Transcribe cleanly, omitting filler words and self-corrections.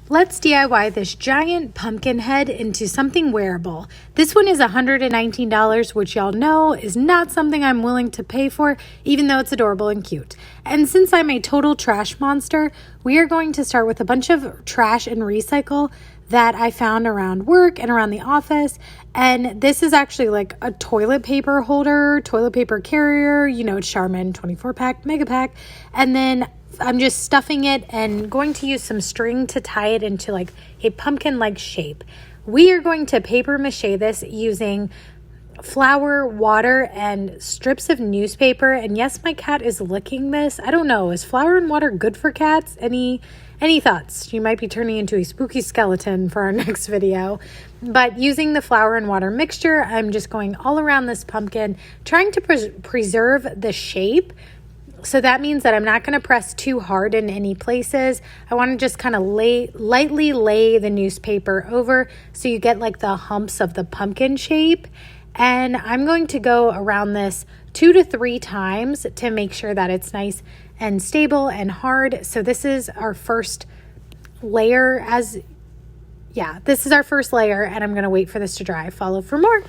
Let's DIY this giant pumpkin head into something wearable. This one is $119, which y'all know is not something I'm willing to pay for, even though it's adorable and cute. And since I'm a total trash monster, we are going to start with a bunch of trash and recycle that I found around work and around the office. And this is actually like a toilet paper holder, toilet paper carrier, it's Charmin 24-pack, mega pack. And then I'm just stuffing it and going to use some string to tie it into like a pumpkin-like shape. We are going to paper mache this using flour, water, and strips of newspaper. And yes, my cat is licking this. I don't know, is flour and water good for cats? Any thoughts? She might be turning into a spooky skeleton for our next video. But using the flour and water mixture, I'm just going all around this pumpkin, trying to preserve the shape. So that means that I'm not going to press too hard in any places. I want to just kind of lightly lay the newspaper over so you get like the humps of the pumpkin shape. And I'm going to go around this 2 to 3 times to make sure that it's nice and stable and hard. So this is our first layer this is our first layer, and I'm going to wait for this to dry. Follow for more.